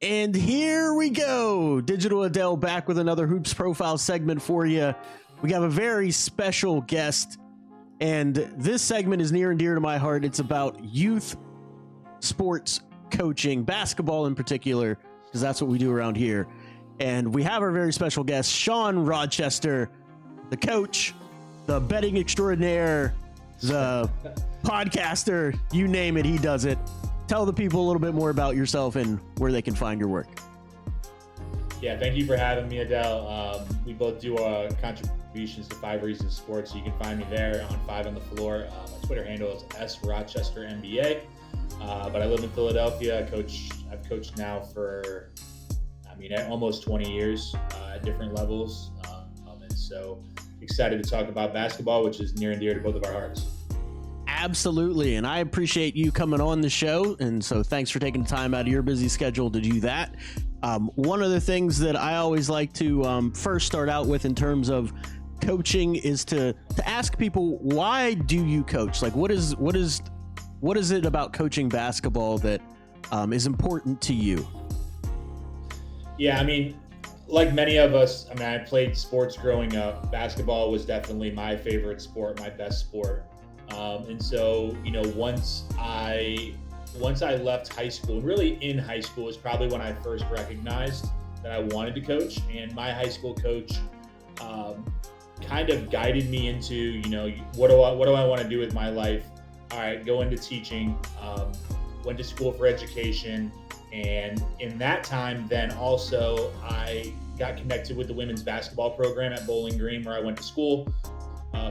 And here we go. Digital Adel back with another Hoops Profile segment for you. We have a very special guest, and this segment is near and dear to my heart. It's about youth sports coaching, basketball in particular, because that's what we do around here. And we have our very special guest, Sean Rochester, the coach, the betting extraordinaire, the podcaster, you name it, he does it. Tell the people a little bit more about yourself and where they can find your work. Yeah, thank you for having me, Adel. We both do contributions to 5 Reasons Sports, so you can find me there on 5 on the Floor. My Twitter handle is SRochesterNBA, but I live in Philadelphia. I've coached now for, almost 20 years at different levels, and so excited to talk about basketball, which is near and dear to both of our hearts. Absolutely, and I appreciate you coming on the show, and so thanks for taking the time out of your busy schedule to do that. One of the things that I always like to first start out with in terms of coaching is to ask people, why do you coach? Like, what is it about coaching basketball that is important to you? Yeah, like many of us, I played sports growing up. Basketball was definitely my favorite sport, my best sport. And so, once I left high school, really in high school is probably when I first recognized that I wanted to coach. And my high school coach kind of guided me into, what do I want to do with my life? All right, go into teaching, went to school for education. And in that time, then also I got connected with the women's basketball program at Bowling Green, where I went to school.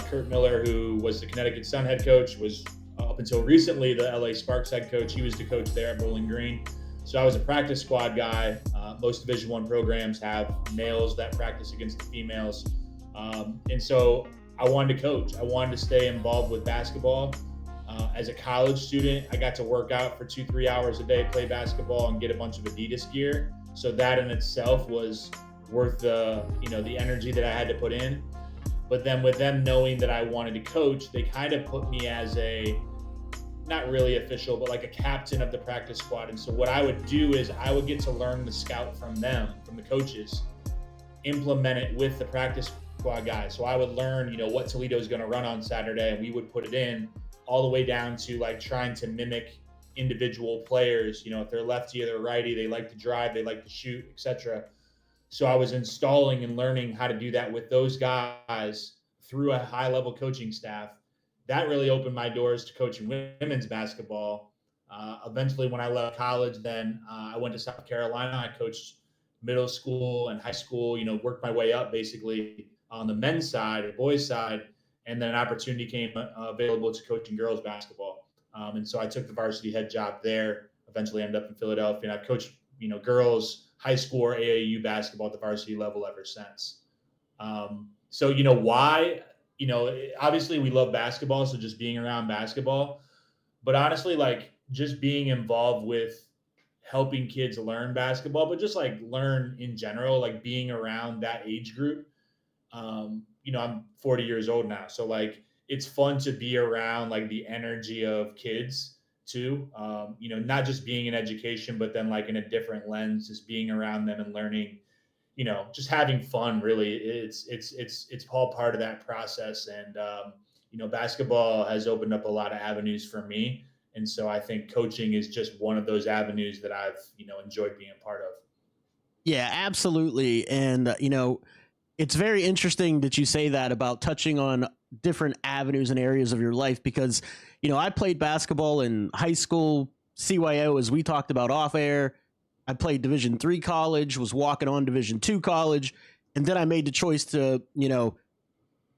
Kurt Miller, who was the Connecticut Sun head coach, was up until recently the LA Sparks head coach. He was the coach there at Bowling Green. So I was a practice squad guy. Most Division I programs have males that practice against the females. And so I wanted to coach. I wanted to stay involved with basketball. As a college student, I got to work out for 2-3 hours a day, play basketball, and get a bunch of Adidas gear. So that in itself was worth the energy that I had to put in. But then with them knowing that I wanted to coach, they kind of put me as not really official, but like a captain of the practice squad. And so what I would do is I would get to learn the scout from them, from the coaches, implement it with the practice squad guys. So I would learn, what Toledo's going to run on Saturday, and we would put it in all the way down to like trying to mimic individual players. If they're lefty or they're righty, they like to drive, they like to shoot, etc. So I was installing and learning how to do that with those guys through a high-level coaching staff. That really opened my doors to coaching women's basketball. Eventually, when I left college, then I went to South Carolina. I coached middle school and high school, worked my way up basically on the men's side or boys' side. And then an opportunity came available to coaching girls basketball. And so I took the varsity head job there, eventually ended up in Philadelphia. And I've coached, girls high school or AAU basketball at the varsity level ever since. So, why? Obviously we love basketball, so just being around basketball. But honestly, like just being involved with helping kids learn basketball, but just like learn in general, like being around that age group. I'm 40 years old now, so like it's fun to be around like the energy of kids too. Not just being in education, but then like in a different lens, just being around them and learning, just having fun. Really, it's all part of that process. And basketball has opened up a lot of avenues for me, and so I think coaching is just one of those avenues that I've enjoyed being a part of. Yeah, absolutely. And it's very interesting that you say that about touching on different avenues and areas of your life, because, I played basketball in high school, CYO, as we talked about off air. I played Division III college, was walking on Division II college. And then I made the choice to,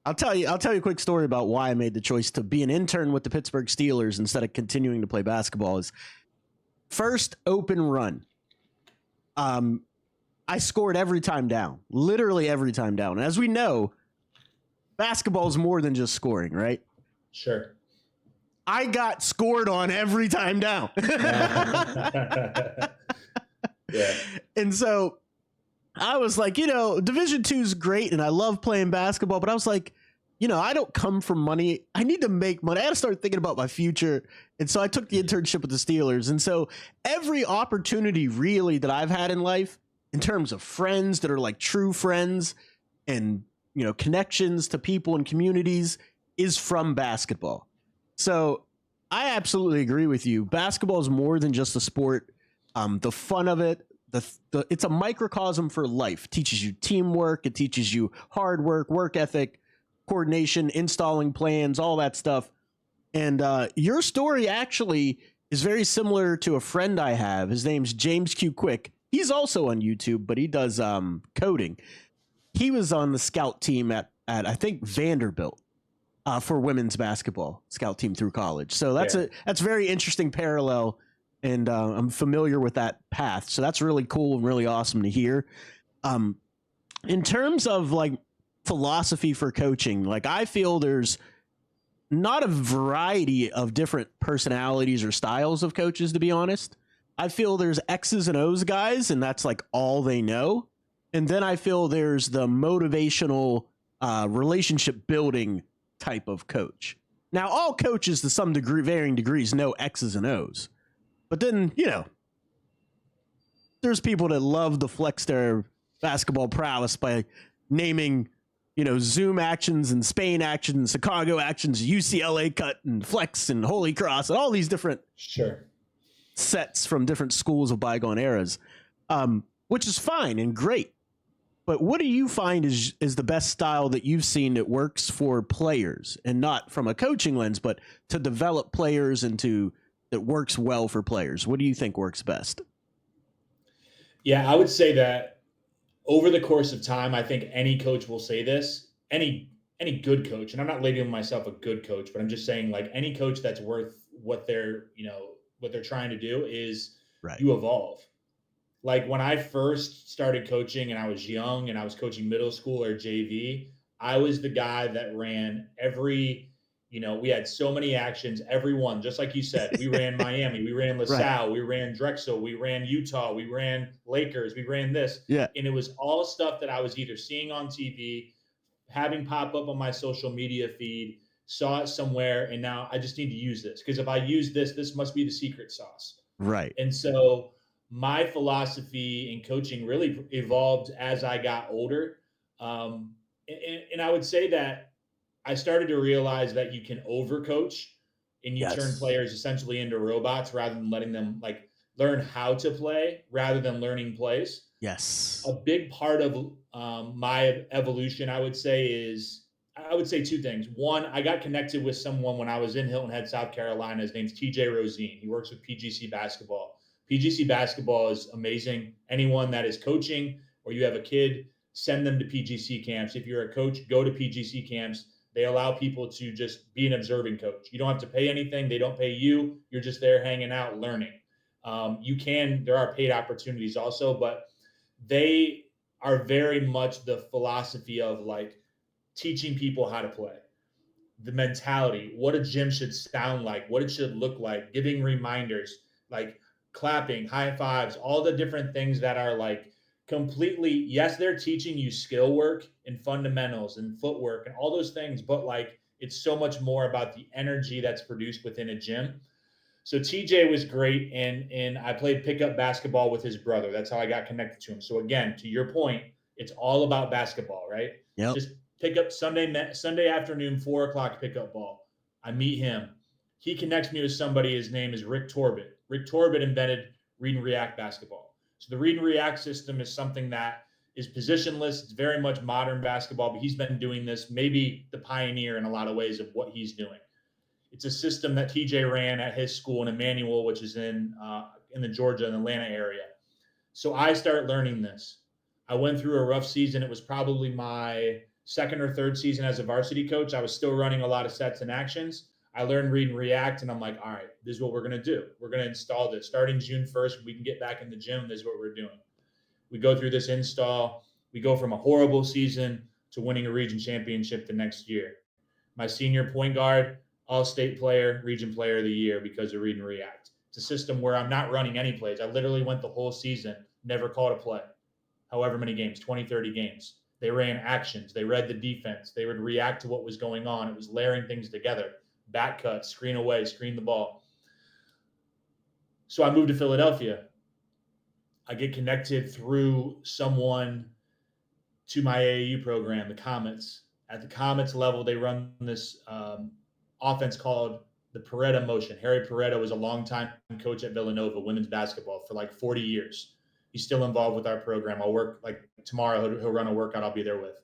I'll tell you a quick story about why I made the choice to be an intern with the Pittsburgh Steelers instead of continuing to play basketball. Is first open run. I scored every time down, literally every time down. And as we know, basketball is more than just scoring, right? Sure. I got scored on every time down. Yeah. And so I was like, Division II is great and I love playing basketball, but I was like, I don't come from money. I need to make money. I got to start thinking about my future. And so I took the internship with the Steelers. And so every opportunity really that I've had in life, in terms of friends that are like true friends and, connections to people and communities, is from basketball. So I absolutely agree with you. Basketball is more than just a sport. The fun of it, it's a microcosm for life. It teaches you teamwork. It teaches you hard work ethic, coordination, installing plans, all that stuff. And your story actually is very similar to a friend I have. His name's James Q Quick. He's also on YouTube, but he does coding. He was on the scout team at I think Vanderbilt for women's basketball, scout team through college. So that's a very interesting parallel, and I'm familiar with that path. So that's really cool and really awesome to hear. In terms of like philosophy for coaching, like I feel there's not a variety of different personalities or styles of coaches, to be honest. I feel there's X's and O's guys, and that's like all they know. And then I feel there's the motivational relationship building type of coach. Now, all coaches to some degree, varying degrees, know X's and O's. But then, there's people that love to flex their basketball prowess by naming, Zoom actions and Spain actions, Chicago actions, UCLA cut and flex and Holy Cross and all these different sets from different schools of bygone eras, which is fine and great. But what do you find is the best style that you've seen that works for players, and not from a coaching lens, but to develop players and that works well for players? What do you think works best? Yeah, I would say that over the course of time, I think any coach will say this. Any good coach, and I'm not labeling myself a good coach, but I'm just saying like any coach that's worth what they're trying to do is you evolve. Like when I first started coaching and I was young and I was coaching middle school or JV, I was the guy that ran we had so many actions, everyone, just like you said, we ran Miami, we ran LaSalle, we ran Drexel, we ran Utah, we ran Lakers, we ran this. Yeah. And it was all stuff that I was either seeing on TV, having pop up on my social media feed, saw it somewhere, and now I just need to use this. Because if I use this, this must be the secret sauce. Right. And so my philosophy in coaching really evolved as I got older. And I would say that I started to realize that you can overcoach and you turn players essentially into robots rather than letting them like learn how to play rather than learning plays. Yes. A big part of my evolution, I would say two things. One, I got connected with someone when I was in Hilton Head, South Carolina. His name's TJ Rosine. He works with PGC basketball. PGC basketball is amazing. Anyone that is coaching or you have a kid, send them to PGC camps. If you're a coach, go to PGC camps. They allow people to just be an observing coach. You don't have to pay anything. They don't pay you. You're just there hanging out, learning. There are paid opportunities also, but they are very much the philosophy of like teaching people how to play, the mentality, what a gym should sound like, what it should look like, giving reminders, like clapping, high fives, all the different things that are like completely, yes, they're teaching you skill work and fundamentals and footwork and all those things, but like it's so much more about the energy that's produced within a gym. So TJ was great, and I played pickup basketball with his brother. That's how I got connected to him. So again, to your point, it's all about basketball, right? Yep. Just pick up Sunday afternoon, 4:00 pickup ball. I meet him. He connects me with somebody. His name is Rick Torbett. Rick Torbett invented read and react basketball. So the read and react system is something that is positionless. It's very much modern basketball, but he's been doing this, maybe the pioneer in a lot of ways of what he's doing. It's a system that TJ ran at his school in Emmanuel, which is in the Georgia and Atlanta area. So I started learning this. I went through a rough season. It was probably my second or third season as a varsity coach. I was still running a lot of sets and actions. I learned read and react, and I'm like, all right, this is what we're going to do. We're going to install this. Starting June 1st, we can get back in the gym. This is what we're doing. We go through this install. We go from a horrible season to winning a region championship the next year. My senior point guard, all-state player, region player of the year because of read and react. It's a system where I'm not running any plays. I literally went the whole season, never called a play. However many games, 20, 30 games. They ran actions. They read the defense. They would react to what was going on. It was layering things together. Back cut, screen away, screen the ball. So I moved to Philadelphia. I get connected through someone to my AAU program, the Comets. At the Comets level, they run this offense called the Pareto motion. Harry Pareto was a longtime coach at Villanova, women's basketball, for like 40 years. He's still involved with our program. I'll work like tomorrow. He'll run a workout I'll be there with.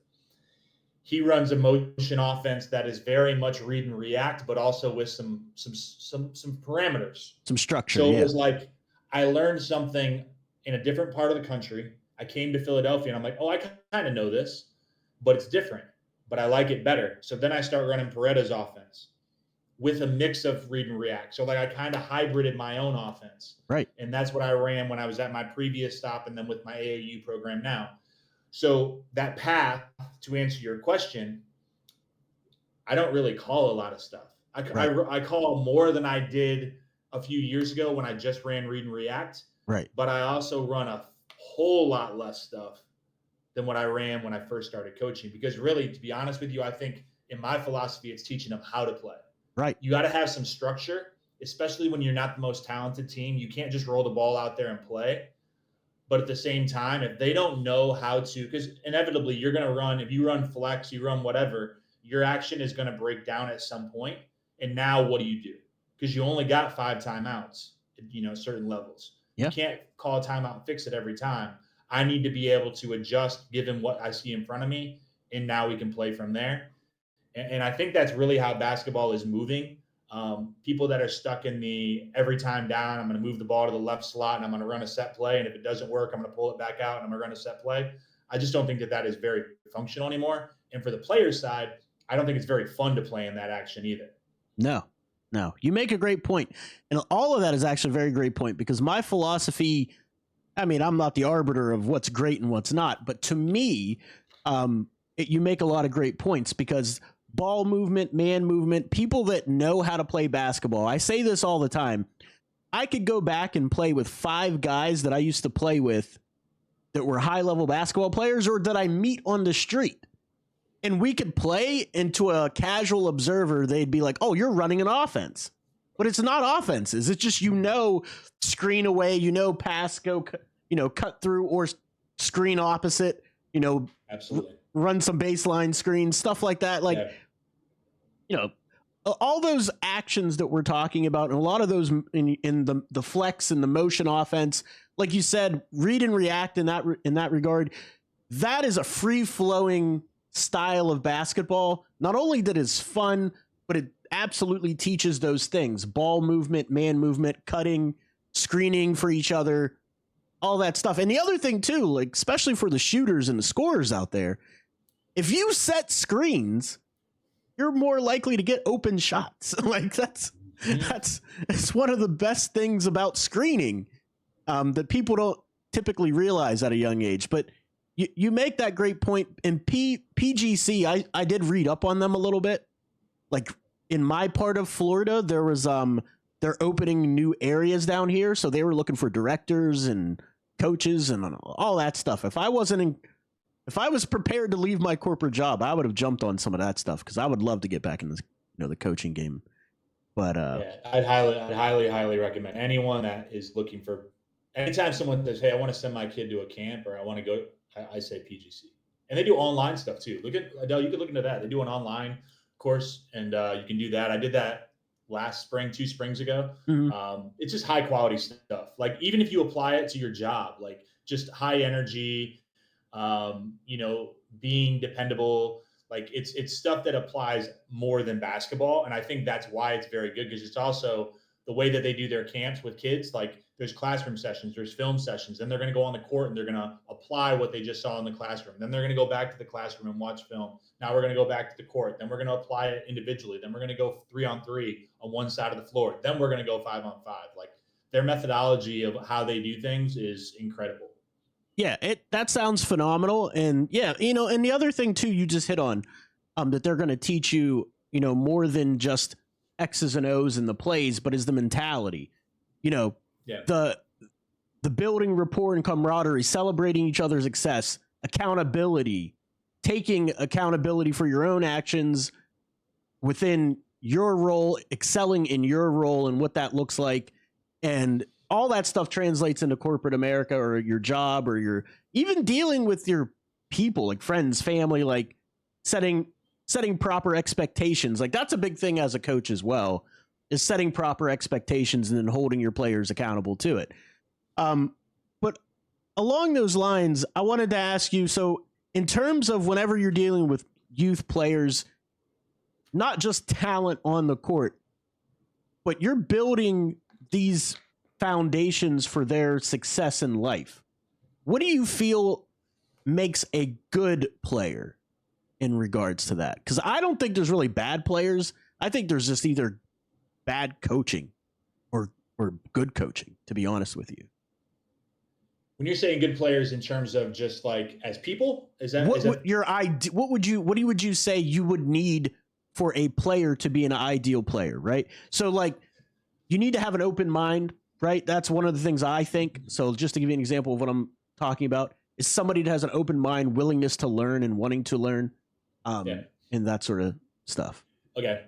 He runs a motion offense that is very much read and react, but also with some parameters, some structure. So it was like I learned something in a different part of the country. I came to Philadelphia and I'm like, oh, I kind of know this, but it's different, but I like it better. So then I start running Pareto's offense with a mix of read and react. So like I kind of hybrided my own offense. Right. And that's what I ran when I was at my previous stop and then with my AAU program now. So that path, to answer your question, I don't really call a lot of stuff. I call more than I did a few years ago when I just ran read and react. Right. But I also run a whole lot less stuff than what I ran when I first started coaching. Because really, to be honest with you, I think in my philosophy, it's teaching them how to play. Right. You got to have some structure, especially when you're not the most talented team. You can't just roll the ball out there and play. But at the same time, if they don't know how to, because inevitably you're going to run, if you run flex, you run whatever, your action is going to break down at some point. And now what do? Because you only got 5 timeouts at, certain levels. Yeah. You can't call a timeout and fix it every time. I need to be able to adjust given what I see in front of me. And now we can play from there. And I think that's really how basketball is moving. People that are stuck in the every time down, I'm going to move the ball to the left slot and I'm going to run a set play. And if it doesn't work, I'm going to pull it back out and I'm going to run a set play. I just don't think that is very functional anymore. And for the player's side, I don't think it's very fun to play in that action either. No. You make a great point. And all of that is actually a very great point because my philosophy, I mean, I'm not the arbiter of what's great and what's not, but to me, you make a lot of great points because ball movement, man movement, people that know how to play basketball. I say this all the time. I could go back and play with 5 guys that I used to play with that were high-level basketball players or that I meet on the street. And we could play, and to a casual observer, they'd be like, oh, you're running an offense. But it's not offenses. It's just, screen away, pass, go, cut through or screen opposite, Absolutely. Run some baseline screens, stuff like that. Like, all those actions that we're talking about, and a lot of those in the flex and the motion offense, like you said, read and react in that regard. That is a free flowing style of basketball. Not only that is fun, but it absolutely teaches those things: ball movement, man movement, cutting, screening for each other, all that stuff. And the other thing too, like especially for the shooters and the scorers out there, if you set screens, you're more likely to get open shots. Like that's one of the best things about screening that people don't typically realize at a young age. But you make that great point. In PGC, I did read up on them a little bit. Like in my part of Florida, there was they're opening new areas down here, so they were looking for directors and coaches and all that stuff. If I was prepared to leave my corporate job, I would have jumped on some of that stuff because I would love to get back in the coaching game. But I'd highly recommend anyone that is looking for. Anytime someone says, "Hey, I want to send my kid to a camp," or "I want to go," I say PGC, and they do online stuff too. Look at Adel. You could look into that. They do an online course, and you can do that. I did that last spring, 2 springs ago. Mm-hmm. It's just high quality stuff. Like even if you apply it to your job, like just high energy. Being dependable, like it's stuff that applies more than basketball. And I think that's why it's very good because it's also the way that they do their camps with kids. Like there's classroom sessions, there's film sessions, then they're going to go on the court and they're going to apply what they just saw in the classroom. Then they're going to go back to the classroom and watch film. Now we're going to go back to the court. Then we're going to apply it individually. Then we're going to go 3-on-3 on one side of the floor. Then we're going to go 5-on-5. Like their methodology of how they do things is incredible. Yeah, that sounds phenomenal. And yeah, and the other thing too, you just hit on that they're going to teach you, more than just X's and O's in the plays, but is the mentality, the building rapport and camaraderie, celebrating each other's success, accountability, taking accountability for your own actions within your role, excelling in your role and what that looks like. And all that stuff translates into corporate America or your job or your even dealing with your people, like friends, family, like setting proper expectations. Like that's a big thing as a coach as well, is setting proper expectations and then holding your players accountable to it. But along those lines, I wanted to ask you, so in terms of whenever you're dealing with youth players, not just talent on the court, but you're building these foundations for their success in life. What do you feel makes a good player in regards to that? Because I don't think there's really bad players. I think there's just either bad coaching or good coaching, to be honest with you. When you're saying good players in terms of just like as people, what would you say you would need for a player to be an ideal player, right? So like you need to have an open mind, right? That's one of the things I think. So just to give you an example of what I'm talking about is somebody that has an open mind, willingness to learn and wanting to learn, and that sort of stuff. Okay.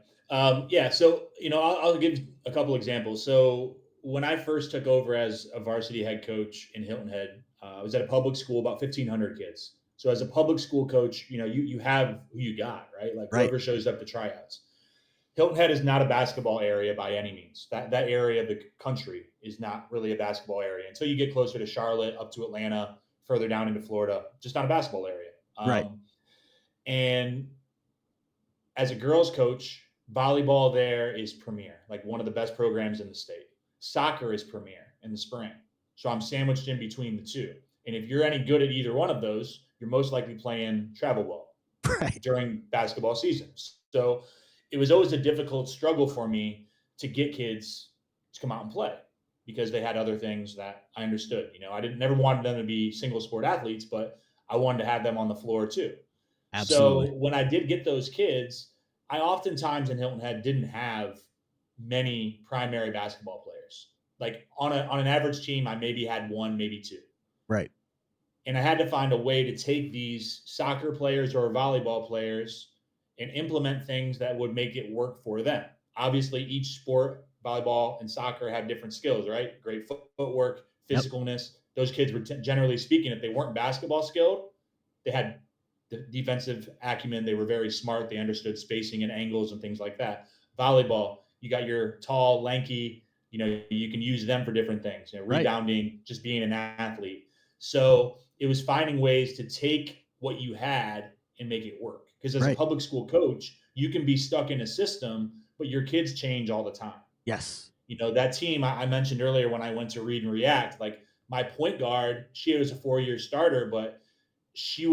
So, I'll give a couple examples. So when I first took over as a varsity head coach in Hilton Head, I was at a public school, about 1,500 kids. So as a public school coach, you have who you got, right? Like whoever shows up to tryouts. Hilton Head is not a basketball area by any means. That area of the country is not really a basketball area until you get closer to Charlotte, up to Atlanta, further down into Florida. Just not a basketball area. Right. And as a girls coach, volleyball there is premier, like one of the best programs in the state. Soccer is premier in the spring. So I'm sandwiched in between the two. And if you're any good at either one of those, you're most likely playing travel ball during basketball seasons. So it was always a difficult struggle for me to get kids to come out and play because they had other things that I understood. I never wanted them to be single sport athletes, but I wanted to have them on the floor too. Absolutely. So when I did get those kids, I oftentimes in Hilton Head didn't have many primary basketball players. Like on an average team, I maybe had one, maybe two. Right. And I had to find a way to take these soccer players or volleyball players and implement things that would make it work for them. Obviously, each sport, volleyball and soccer, have different skills, right? Great footwork, physicalness. Yep. Those kids were generally speaking, if they weren't basketball skilled, they had the defensive acumen. They were very smart. They understood spacing and angles and things like that. Volleyball, you got your tall, lanky, you can use them for different things, rebounding, just being an athlete. So it was finding ways to take what you had and make it work. Because as a public school coach, you can be stuck in a system, but your kids change all the time. Yes. That team I mentioned earlier when I went to Read and React, like my point guard, she was a 4-year starter, but she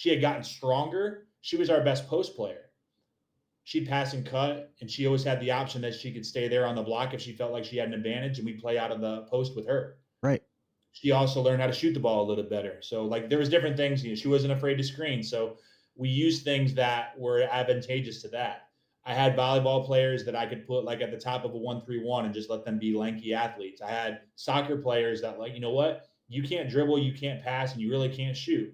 had gotten stronger. She was our best post player. She'd pass and cut, and she always had the option that she could stay there on the block if she felt like she had an advantage, and we'd play out of the post with her. Right. She also learned how to shoot the ball a little better. So like there was different things. She wasn't afraid to screen. So we used things that were advantageous to that. I had volleyball players that I could put like at the top of a 1-3-1 and just let them be lanky athletes. I had soccer players that like, you know what? You can't dribble, you can't pass, and you really can't shoot.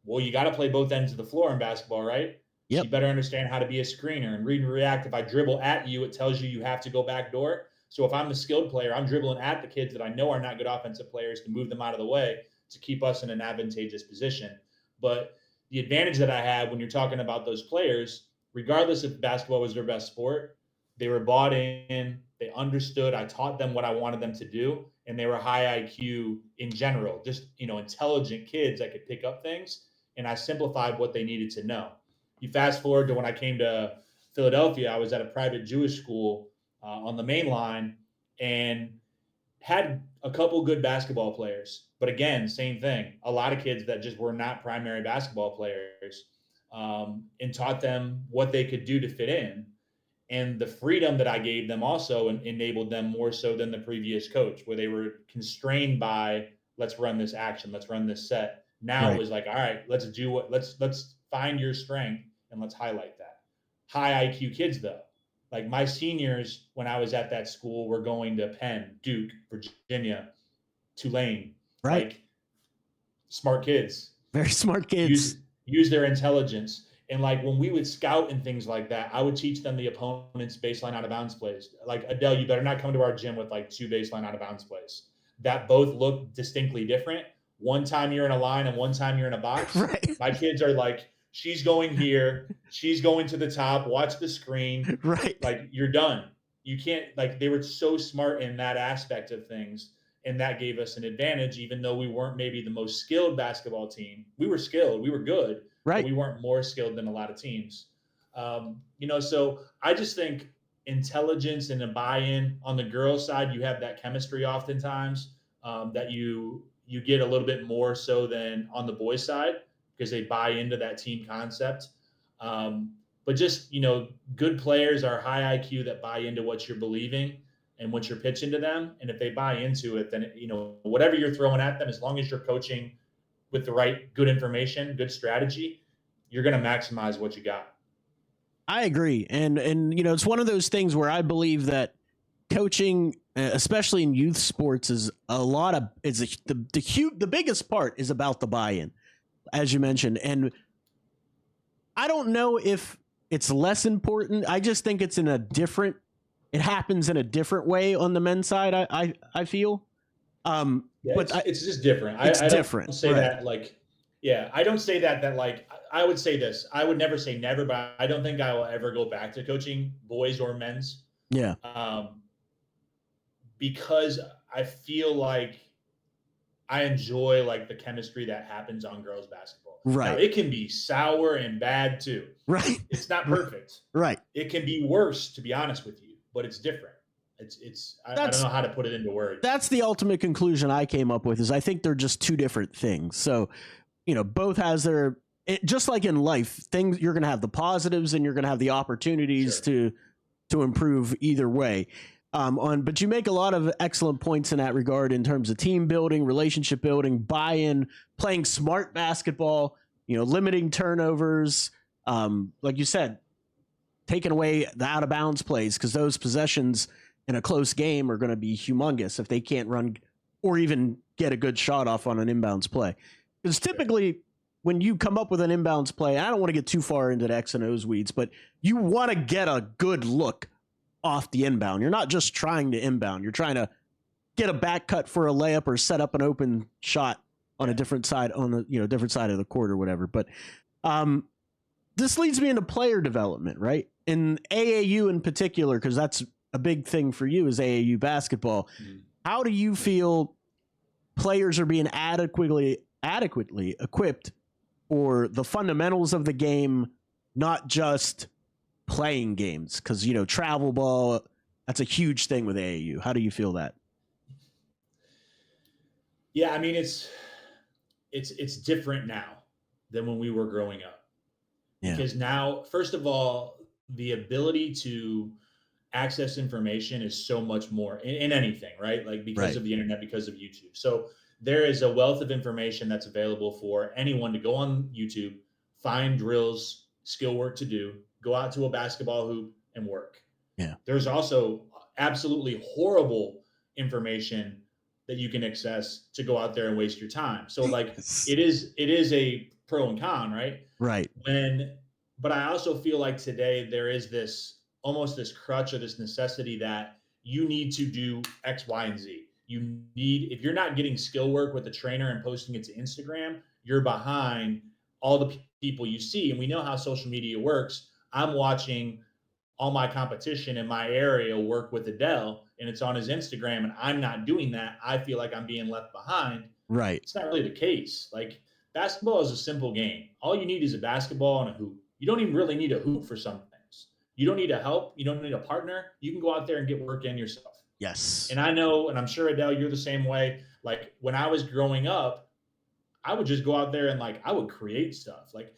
Well, you got to play both ends of the floor in basketball, right? Yep. So you better understand how to be a screener and read and react. If I dribble at you, it tells you have to go back door. So if I'm the skilled player, I'm dribbling at the kids that I know are not good offensive players to move them out of the way to keep us in an advantageous position. But the advantage that I had when you're talking about those players, regardless if basketball was their best sport, they were bought in, they understood, I taught them what I wanted them to do, and they were high IQ in general, just, intelligent kids that could pick up things, and I simplified what they needed to know. You fast forward to when I came to Philadelphia, I was at a private Jewish school on the main line and had a couple good basketball players. But again, same thing. A lot of kids that just were not primary basketball players, and taught them what they could do to fit in. And the freedom that I gave them also enabled them more so than the previous coach, where they were constrained by, let's run this action, let's run this set. Now It was like, all right, let's find your strength and let's highlight that. High IQ kids though. Like my seniors, when I was at that school, were going to Penn, Duke, Virginia, Tulane. Right. Like smart kids. Very smart kids. use their intelligence. And like when we would scout and things like that, I would teach them the opponent's baseline out of bounds plays. Like, Adel, you better not come to our gym with like 2 baseline out of bounds plays that both look distinctly different. One time you're in a line and one time you're in a box. Right. My kids are like, she's going here, she's going to the top, watch the screen. Right. Like, you're done. You can't, like, they were so smart in that aspect of things. And that gave us an advantage, even though we weren't maybe the most skilled basketball team. We were skilled, we were good, but Right. we weren't more skilled than a lot of teams. So I just think intelligence and a buy-in on the girls' side, you have that chemistry oftentimes that you get a little bit more so than on the boys' side because they buy into that team concept. But just good players are high IQ that buy into what you're believing and what you're pitching to them. And if they buy into it, then whatever you're throwing at them, as long as you're coaching with the right good information, good strategy, you're going to maximize what you got. I agree. And it's one of those things where I believe that coaching, especially in youth sports, is the biggest part is about the buy-in, as you mentioned. And I don't know if it's less important. I just think it happens in a different way on the men's side. I feel. It's just different. It's I different. Don't say right. that like, yeah, I don't say that like, I would say this. I would never say never, but I don't think I will ever go back to coaching boys or men's. Yeah. Because I feel like I enjoy like the chemistry that happens on girls basketball. Right. Now, it can be sour and bad too. Right. It's not perfect. Right. It can be worse, to be honest with you, but it's different. I don't know how to put it into words. That's the ultimate conclusion I came up with, is I think they're just two different things. So, both has their, just like in life, things, you're going to have the positives and you're going to have the opportunities to improve either way. But you make a lot of excellent points in that regard in terms of team building, relationship building, buy-in, playing smart basketball, limiting turnovers. Like you said, taking away the out of bounds plays, because those possessions in a close game are going to be humongous if they can't run or even get a good shot off on an inbounds play. Because typically when you come up with an inbounds play, I don't want to get too far into the X and O's weeds, but you want to get a good look off the inbound. You're not just trying to inbound. You're trying to get a back cut for a layup or set up an open shot on a different side, different side of the court or whatever. But this leads me into player development, right? In AAU in particular, because that's a big thing for you, is AAU basketball. Mm-hmm. How do you feel players are being adequately equipped for the fundamentals of the game, not just playing games? Because travel ball, that's a huge thing with AAU. How do you feel that? Yeah, I mean, it's different now than when we were growing up. Yeah. Because now, first of all, the ability to access information is so much more in anything, right? Like because of the internet, because of YouTube. So there is a wealth of information that's available for anyone to go on YouTube, find drills, skill work to do, go out to a basketball hoop and work. Yeah. There's also absolutely horrible information that you can access to go out there and waste your time. So like it is a pro and con, right? Right. But I also feel like today there is almost this crutch or this necessity that you need to do X, Y, and Z. If you're not getting skill work with the trainer and posting it to Instagram, you're behind all the people you see. And we know how social media works. I'm watching all my competition in my area work with Adel, and it's on his Instagram, and I'm not doing that. I feel like I'm being left behind. Right. It's not really the case. Like, basketball is a simple game. All you need is a basketball and a hoop. You don't even really need a hoop for some things. You don't need a help. You don't need a partner. You can go out there and get work in yourself. Yes. And I know, and I'm sure, Adel, you're the same way. Like, when I was growing up, I would just go out there and I would create stuff. Like,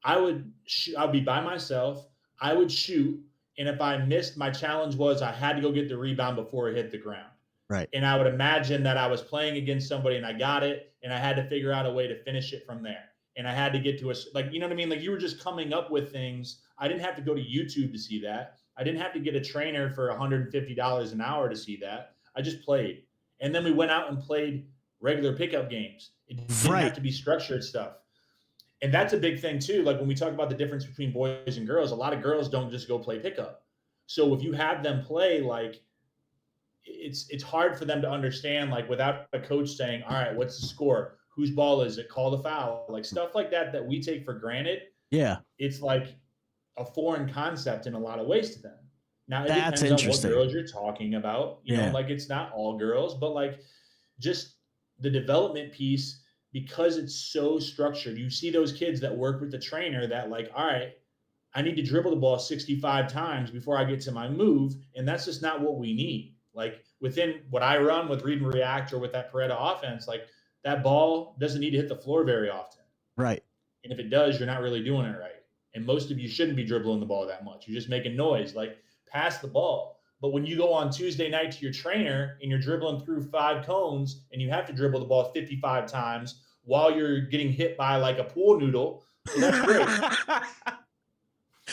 I'd be by myself. I would shoot. And if I missed, my challenge was I had to go get the rebound before it hit the ground. Right. And I would imagine that I was playing against somebody and I got it, and I had to figure out a way to finish it from there. And I had to get to you know what I mean? Like, you were just coming up with things. I didn't have to go to YouTube to see that. I didn't have to get a trainer for $150 an hour to see that. I just played. And then we went out and played regular pickup games. It didn't have to be structured stuff. And that's a big thing too. Like when we talk about the difference between boys and girls, a lot of girls don't just go play pickup. So if you have them play, like it's hard for them to understand, like without a coach saying, all right, what's the score? Whose ball is it? Call the foul. Like stuff like that we take for granted. Yeah. It's like a foreign concept in a lot of ways to them. Now it That's depends on what interesting. girls you're talking about. You know, like it's not all girls, but like just the development piece, because it's so structured. You see those kids that work with the trainer that like, all right, I need to dribble the ball 65 times before I get to my move. And that's just not what we need. Like within what I run with read and react or with that Pareto offense, like that ball doesn't need to hit the floor very often. Right. And if it does, you're not really doing it right. And most of you shouldn't be dribbling the ball that much. You're just making noise, like pass the ball. But when you go on Tuesday night to your trainer and you're dribbling through 5 cones and you have to dribble the ball 55 times while you're getting hit by like a pool noodle, well, that's great.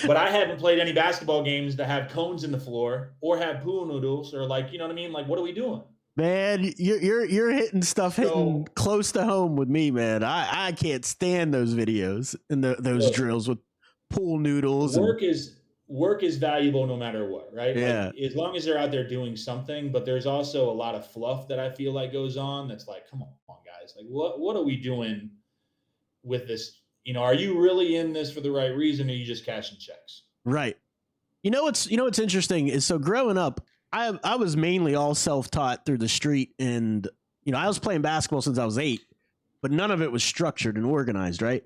But I haven't played any basketball games that have cones in the floor or have pool noodles or like, you know what I mean? Like, what are we doing? Man, you're hitting stuff hitting close to home with me, man. I can't stand those videos and those drills with pool noodles. Work is valuable no matter what, right? Yeah. Like, as long as they're out there doing something, but there's also a lot of fluff that I feel like goes on. That's like, come on, guys. Like, what are we doing with this? You know, are you really in this for the right reason, or are you just cashing checks? Right. You know what's interesting is, so growing up, I was mainly all self-taught through the street, and I was playing basketball since I was 8, but none of it was structured and organized, right?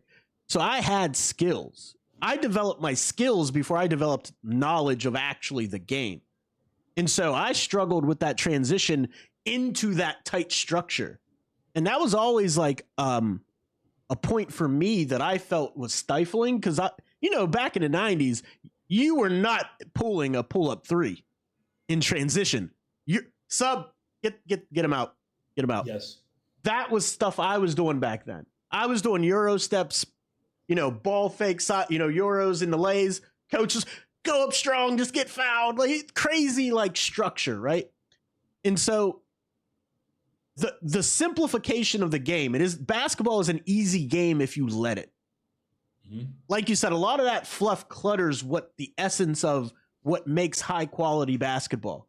So I had skills. I developed my skills before I developed knowledge of actually the game. And so I struggled with that transition into that tight structure. And that was always like a point for me that I felt was stifling, because back in the 90s, you were not pulling a pull-up 3 in transition. You sub, get him out. Get him out. Yes. That was stuff I was doing back then. I was doing Euro steps, ball fakes, Euros in the lays. Coaches, go up strong, just get fouled. Like crazy, like structure, right? And so the simplification of the game, basketball is an easy game if you let it. Mm-hmm. Like you said, a lot of that fluff clutters what the essence of what makes high quality basketball.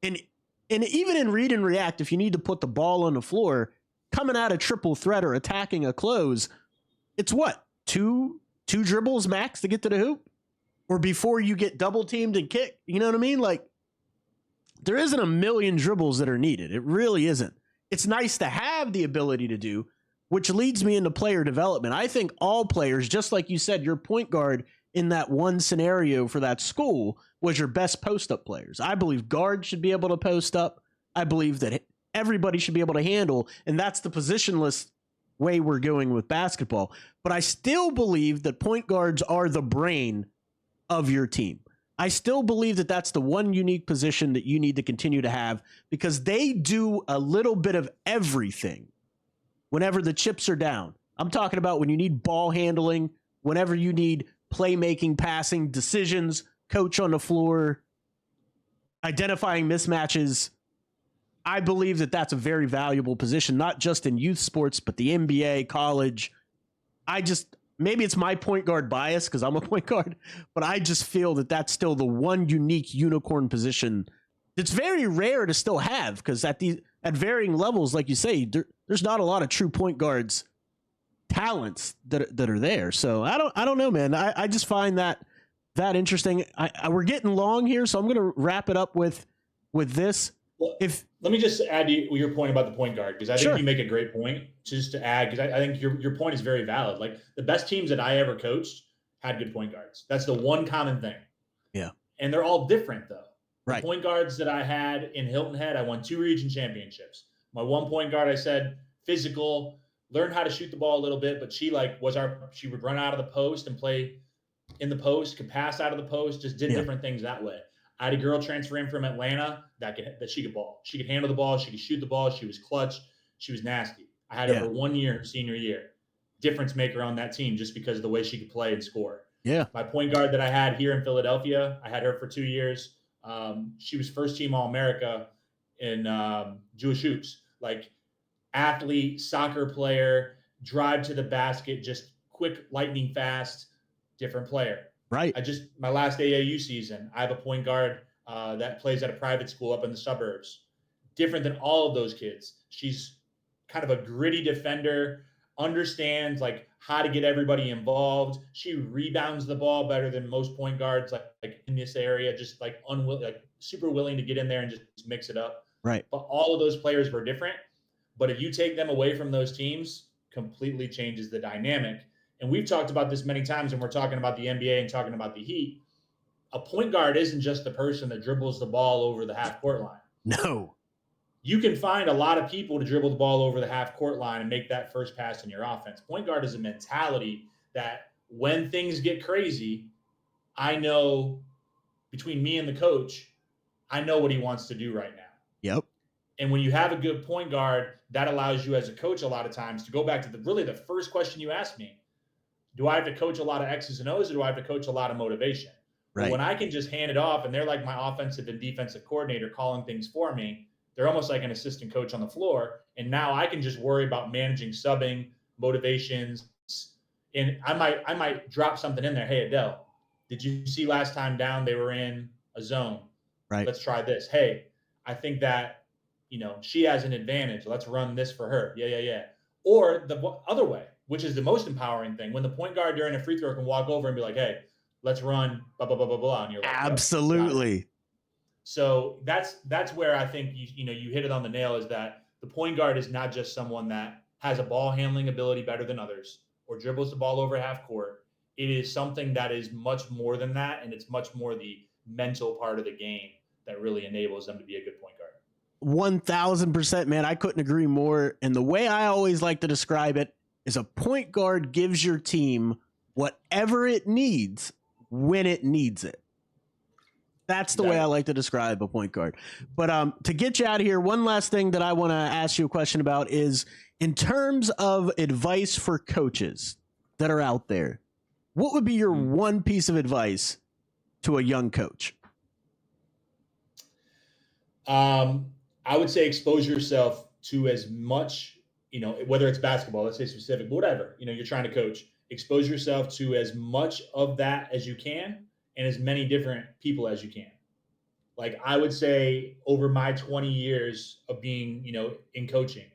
And even in read and react, if you need to put the ball on the floor, coming out a triple threat or attacking a close, it's what? Two dribbles max to get to the hoop? Or before you get double teamed and kick? You know what I mean? Like, there isn't a million dribbles that are needed. It really isn't. It's nice to have the ability to do, which leads me into player development. I think all players, just like you said, your point guard in that one scenario for that school was your best post-up players. I believe guards should be able to post up. I believe that everybody should be able to handle, and that's the positionless way we're going with basketball. But I still believe that point guards are the brain of your team. I still believe that that's the one unique position that you need to continue to have, because they do a little bit of everything whenever the chips are down. I'm talking about when you need ball handling, whenever you need playmaking, passing, decisions, coach on the floor, identifying mismatches. I believe that that's a very valuable position, not just in youth sports, but the NBA, college. Maybe it's my point guard bias because I'm a point guard, but I just feel that that's still the one unique unicorn position that's very rare to still have, because at varying levels, like you say, there's not a lot of true point guards talents that are there. So I don't know, man. I just find that interesting. We're getting long here, so I'm going to wrap it up with this. Well, let me just add to your point about the point guard, because I think you make a great point. Just to add, because I think your point is very valid. Like the best teams that I ever coached had good point guards. That's the one common thing. Yeah, and they're all different though. Right. The point guards that I had in Hilton Head, I won 2 region championships. My one point guard, I said, physical, learned how to shoot the ball a little bit, but she would run out of the post and play in the post, could pass out of the post, just did different things that way. I had a girl transfer in from Atlanta that she could ball. She could handle the ball. She could shoot the ball. She was clutch. She was nasty. I had her for 1 year, her senior year. Difference maker on that team just because of the way she could play and score. Yeah. My point guard that I had here in Philadelphia, I had her for 2 years. She was first team All-America in Jewish hoops. Like athlete, soccer player, drive to the basket, just quick, lightning fast, different player. Right. My last AAU season, I have a point guard that plays at a private school up in the suburbs. Different than all of those kids. She's kind of a gritty defender, understands like how to get everybody involved. She rebounds the ball better than most point guards like in this area, just like super willing to get in there and just mix it up. Right. But all of those players were different. But if you take them away from those teams, completely changes the dynamic. And we've talked about this many times, and we're talking about the NBA and talking about the Heat. A point guard isn't just the person that dribbles the ball over the half court line. No. You can find a lot of people to dribble the ball over the half court line and make that first pass in your offense. Point guard is a mentality that when things get crazy, I know between me and the coach, I know what he wants to do right now. Yep. And when you have a good point guard, that allows you as a coach a lot of times to go back to the first question you asked me. Do I have to coach a lot of X's and O's, or do I have to coach a lot of motivation? Right. But when I can just hand it off and they're like my offensive and defensive coordinator calling things for me, they're almost like an assistant coach on the floor. And now I can just worry about managing subbing, motivations. And I might drop something in there. Hey, Adel, did you see last time down they were in a zone? Right. Let's try this. Hey, I think that, she has an advantage. Let's run this for her. Yeah. Or the other way, which is the most empowering thing, when the point guard during a free throw can walk over and be like, hey, let's run blah, blah, blah, blah, blah. And you're like, absolutely. So that's where I think you hit it on the nail, is that the point guard is not just someone that has a ball handling ability better than others or dribbles the ball over half court. It is something that is much more than that, and it's much more the mental part of the game that really enables them to be a good point guard. 1000%, man. I couldn't agree more. And the way I always like to describe it is a point guard gives your team whatever it needs when it needs it. That's the way I like to describe a point guard. But to get you out of here, one last thing that I want to ask you a question about is, in terms of advice for coaches that are out there, what would be your one piece of advice to a young coach? I would say expose yourself to as much, whether it's basketball, let's say specific, but whatever, you're trying to coach, expose yourself to as much of that as you can and as many different people as you can. Like I would say over my 20 years of being, in coaching,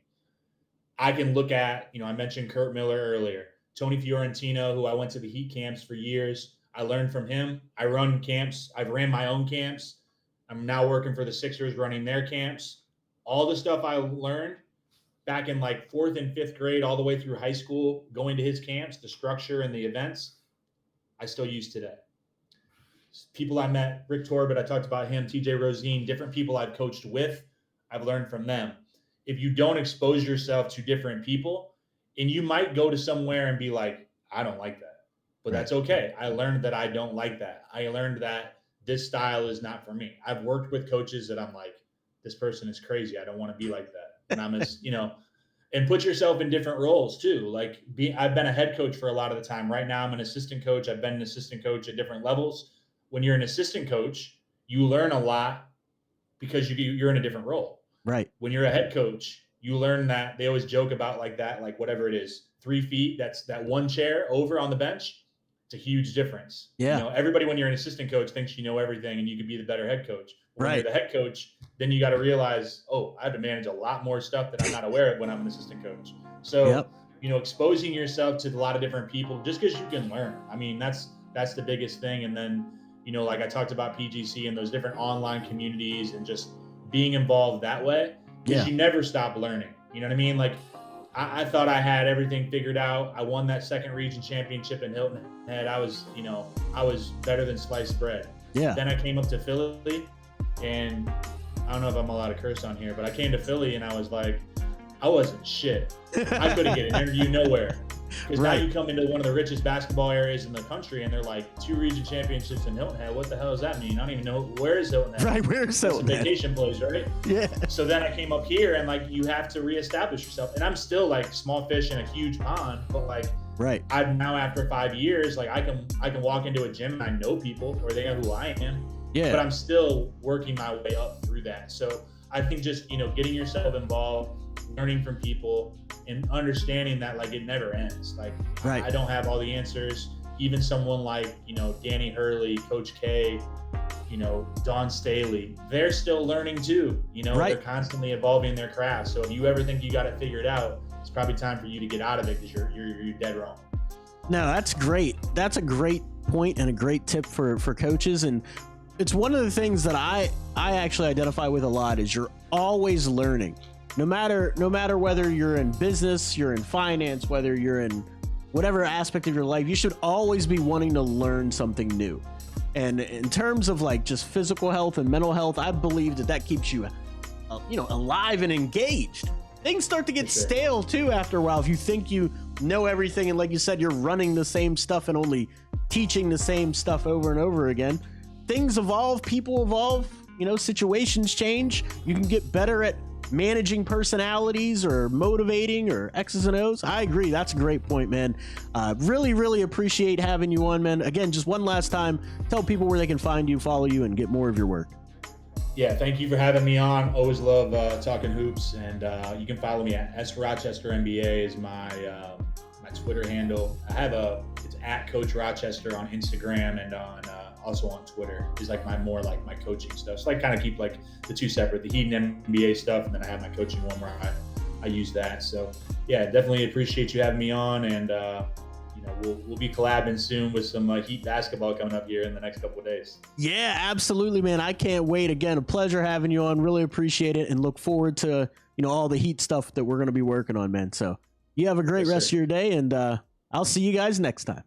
I can look at, I mentioned Kurt Miller earlier, Tony Fiorentino, who I went to the Heat camps for years. I learned from him. I run camps. I've ran my own camps. I'm now working for the Sixers, running their camps. All the stuff I learned back in like 4th and 5th grade, all the way through high school, going to his camps, the structure and the events, I still use today. People I met, Rick Torbett, I talked about him, TJ Rosine, different people I've coached with, I've learned from them. If you don't expose yourself to different people, and you might go to somewhere and be like, I don't like that, but that's okay. I learned that I don't like that. I learned that this style is not for me. I've worked with coaches that I'm like, this person is crazy. I don't want to be like that. And I'm as, and put yourself in different roles too. Like I've been a head coach for a lot of the time. Right now I'm an assistant coach. I've been an assistant coach at different levels. When you're an assistant coach, you learn a lot because you're in a different role. Right. When you're a head coach, you learn that they always joke about like whatever it is, 3 feet, that's that one chair over on the bench. It's a huge difference. Yeah. Everybody, when you're an assistant coach, thinks you know everything and you could be the better head coach. When right. you're the head coach, then you got to realize, I have to manage a lot more stuff that I'm not aware of when I'm an assistant coach. So, exposing yourself to a lot of different people just because you can learn. I mean, that's the biggest thing. And then, like I talked about PGC and those different online communities and just being involved that way, because you never stop learning. You know what I mean? Like, I thought I had everything figured out. I won that second region championship in Hilton Head. I was better than sliced bread. Yeah. Then I came up to Philly, and I don't know if I'm allowed to curse on here, but I came to Philly and I was like, I wasn't shit. I couldn't get an interview nowhere. Because now you come into one of the richest basketball areas in the country and they're like 2 region championships in Hilton Head. What the hell does that mean? I don't even know. Where is Hilton Head? Right, where is Hilton Head? It's a vacation place, right? Yeah. So then I came up here and like you have to reestablish yourself. And I'm still like small fish in a huge pond, but like I'm now after 5 years, like I can walk into a gym and I know people or they know who I am. Yeah. But I'm still working my way up through that. So I think just, getting yourself involved, learning from people and understanding that like it never ends. Like Right. I don't have all the answers. Even someone like, Danny Hurley, Coach K, Don Staley, they're still learning too. Right. They're constantly evolving their craft. So if you ever think you got it figured out, it's probably time for you to get out of it because you're dead wrong. No, that's great. That's a great point and a great tip for coaches. And it's one of the things that I actually identify with a lot is you're always learning. No matter whether you're in business, you're in finance, whether you're in whatever aspect of your life, you should always be wanting to learn something new. And in terms of like just physical health and mental health, I believe that keeps you, alive and engaged. Things start to get stale too after a while if you think you know everything, and like you said, you're running the same stuff and only teaching the same stuff over and over again. Things evolve, people evolve, situations change. You can get better at managing personalities or motivating or X's and O's. I agree. That's a great point, man. Really, really appreciate having you on, man. Again, just one last time, tell people where they can find you, follow you, and get more of your work. Yeah, thank you for having me on. Always love talking hoops, and you can follow me at @Rochester_NBA is my Twitter handle. It's at Coach Rochester on Instagram and on also on Twitter. Is like my coaching stuff. So I kind of keep like the two separate, the Heat and NBA stuff, and then I have my coaching one where I use that. So yeah, definitely appreciate you having me on, and we'll be collabing soon with some Heat basketball coming up here in the next couple of days. Yeah, absolutely, man. I can't wait. Again, a pleasure having you on. Really appreciate it and look forward to, all the Heat stuff that we're going to be working on, man. So you have a great rest of your day, and I'll see you guys next time.